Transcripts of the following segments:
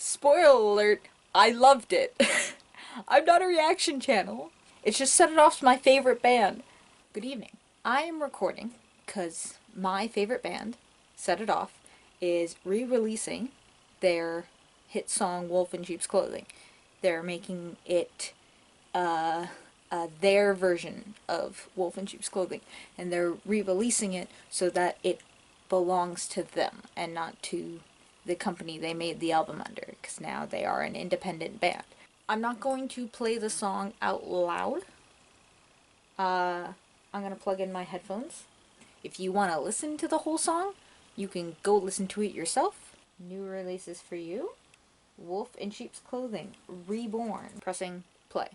Spoiler alert, I loved it. I'm not a reaction channel. It's just Set It Off's my favorite band. Good evening. I am recording because my favorite band, Set It Off, is re-releasing their hit song Wolf in Sheep's Clothing. They're making it their version of Wolf in Sheep's Clothing, and they're re-releasing it so that it belongs to them and not to the company they made the album under, because now they are an independent band. I'm not going to play the song out loud. I'm going to plug in my headphones. If you want to listen to the whole song, you can go listen to it yourself. New releases for you. Wolf in Sheep's Clothing, Reborn. Pressing play.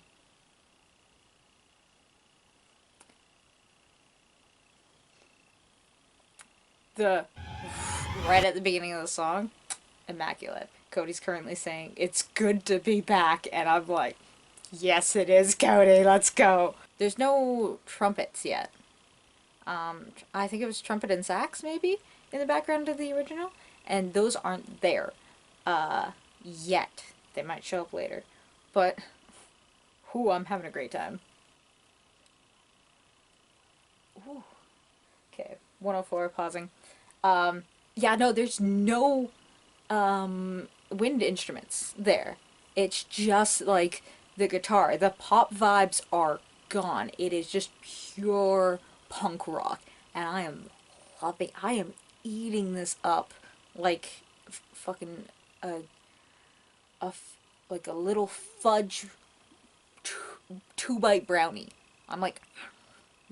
Right at the beginning of the song, immaculate. Cody's currently saying, "It's good to be back," and I'm like, yes it is, Cody, let's go. There's no trumpets yet. I think it was trumpet and sax, maybe, in the background of the original, and those aren't there, yet. They might show up later, but, whew, I'm having a great time. Ooh. Okay, 104, pausing. Yeah, no, there's no, wind instruments there. It's just, like, the guitar. The pop vibes are gone. It is just pure punk rock. And I am eating this up like fucking like a little fudge two-bite brownie. I'm like,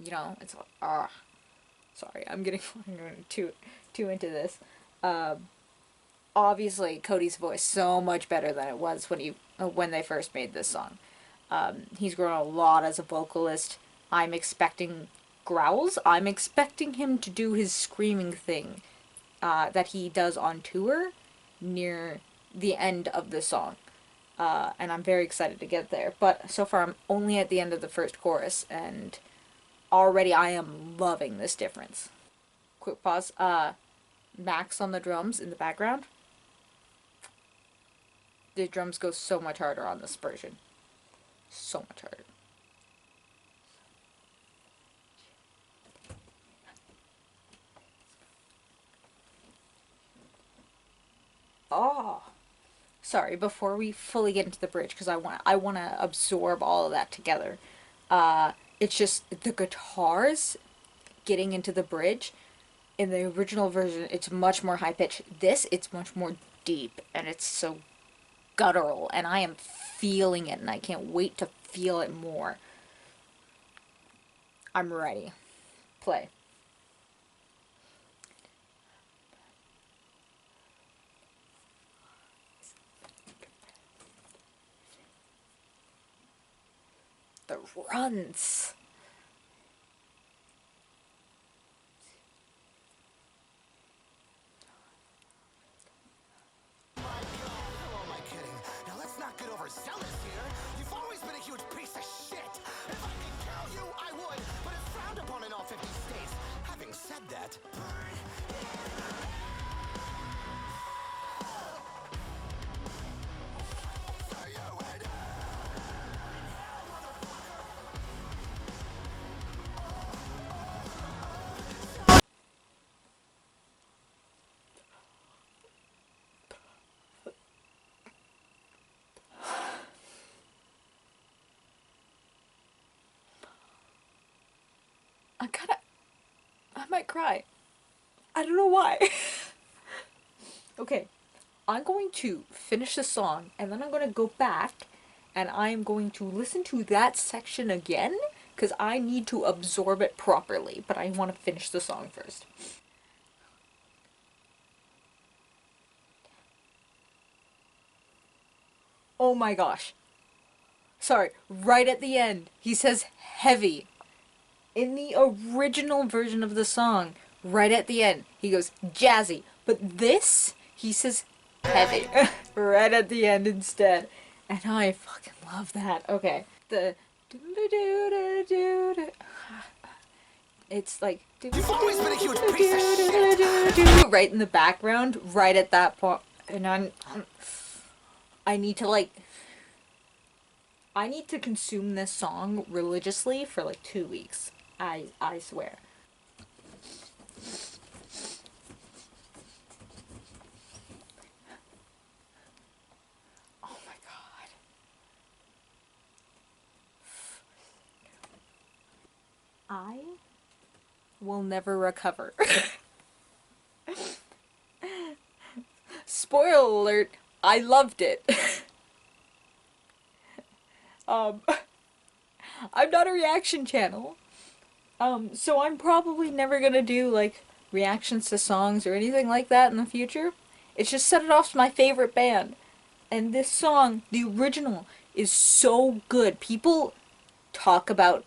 you know, it's like, sorry, I'm getting too into this. Obviously, Cody's voice so much better than it was when they first made this song. He's grown a lot as a vocalist. I'm expecting growls. I'm expecting him to do his screaming thing that he does on tour near the end of the song. And I'm very excited to get there. But so far, I'm only at the end of the first chorus, and already I am loving this difference. Quick pause. Max on the drums in the background. The drums go so much harder on this version. So much harder. Oh. Sorry, before we fully get into the bridge, because I want to absorb all of that together. It's just the guitars getting into the bridge. In the original version, it's much more high pitched. This, it's much more deep, and it's so guttural, and I am feeling it, and I can't wait to feel it more. I'm ready. Play. The runs. Get overzealous here. You've always been a huge piece of shit. If I could kill you, I would, but it's frowned upon in all 50 states. Having said that, I might cry. I don't know why. Okay, I'm going to finish the song, and then I'm going to go back, and I'm going to listen to that section again, because I need to absorb it properly, but I want to finish the song first. Oh my gosh. Sorry, right at the end, he says heavy. In the original version of the song, right at the end, he goes jazzy. But this, he says heavy. Right at the end instead. And I fucking love that. Okay. The it's like you've always been a huge piece of shit. Right in the background, right at that point. And I'm I need to I need to consume this song religiously for like 2 weeks. I swear. Oh my god. I will never recover. Spoiler alert, I loved it. um I'm not a reaction channel. So I'm probably never gonna do like reactions to songs or anything like that in the future. It's just Set It Off's my favorite band. And this song, the original, is so good. People talk about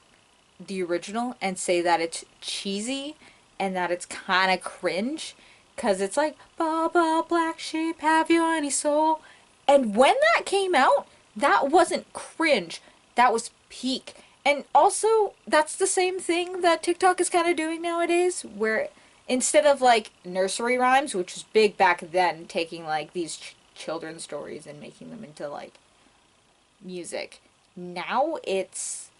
the original and say that it's cheesy and that it's kind of cringe because it's like, Baba Black Sheep, have you any soul? And when that came out, that wasn't cringe. That was peak. And also, that's the same thing that TikTok is kind of doing nowadays, where instead of like nursery rhymes, which was big back then, taking like these children's stories and making them into like music, now it's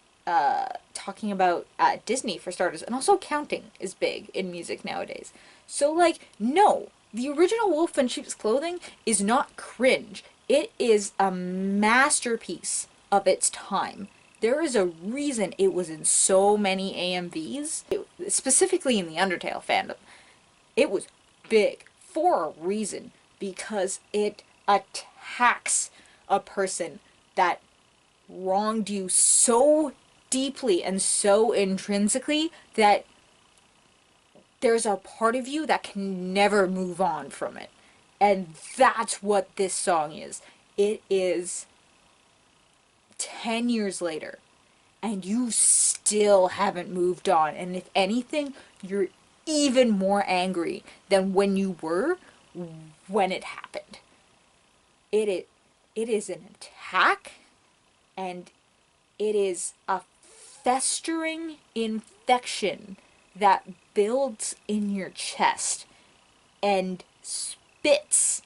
talking about Disney for starters, and also counting is big in music nowadays. So, like, no, the original Wolf in Sheep's Clothing is not cringe. It is a masterpiece of its time. There is a reason it was in so many AMVs, specifically in the Undertale fandom. It was big for a reason because it attacks a person that wronged you so deeply and so intrinsically that there's a part of you that can never move on from it. And that's what this song is. It is 10 years later, and you still haven't moved on. And if anything, you're even more angry than when you were when it happened. It, it is an attack, and it is a festering infection that builds in your chest and spits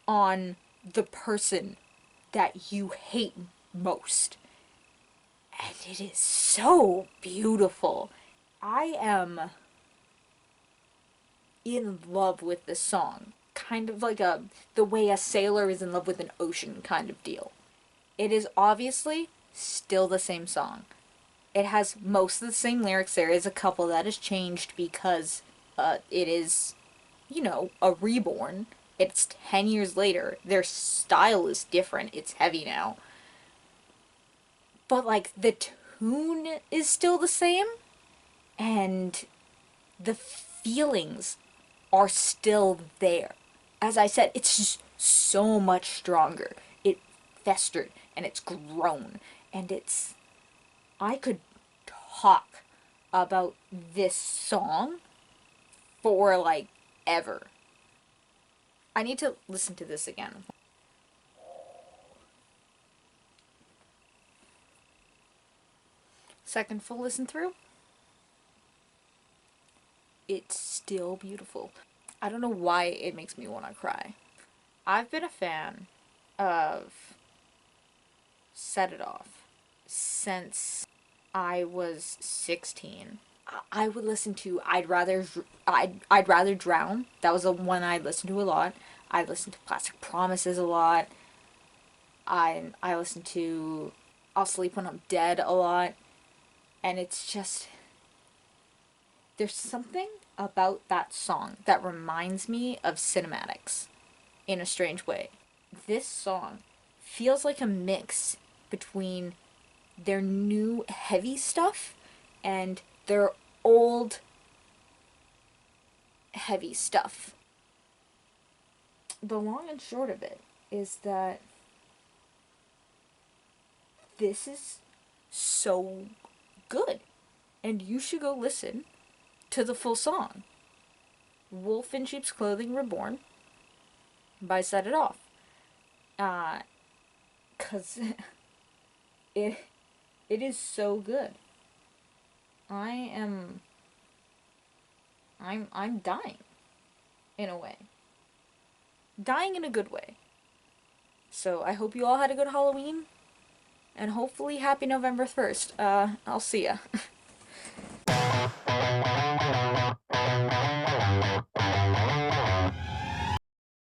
on the person that you hate most. And it is so beautiful. I am in love with this song. Kind of like the way a sailor is in love with an ocean kind of deal. It is obviously still the same song. It has most of the same lyrics. There is a couple that has changed because it is, a reborn. It's 10 years later. Their style is different. It's heavy now. But, like, the tune is still the same, and the feelings are still there. As I said, it's just so much stronger. It festered, and it's grown, and it's... I could talk about this song for, like, ever. I need to listen to this again. Second full listen through. It's still beautiful. I don't know why it makes me want to cry. I've been a fan of Set It Off since I was 16. I would listen to I'd rather drown. That was the one I listened to a lot. I listened to Plastic Promises a lot. I listened to I'll Sleep When I'm Dead a lot. And it's just, there's something about that song that reminds me of cinematics in a strange way. This song feels like a mix between their new heavy stuff and their old heavy stuff. The long and short of it is that this is so good, and you should go listen to the full song. Wolf in Sheep's Clothing Reborn by Set It Off. Cause it is so good. I'm dying in a way. Dying in a good way. So I hope you all had a good Halloween, and hopefully happy November 1st. I'll see ya.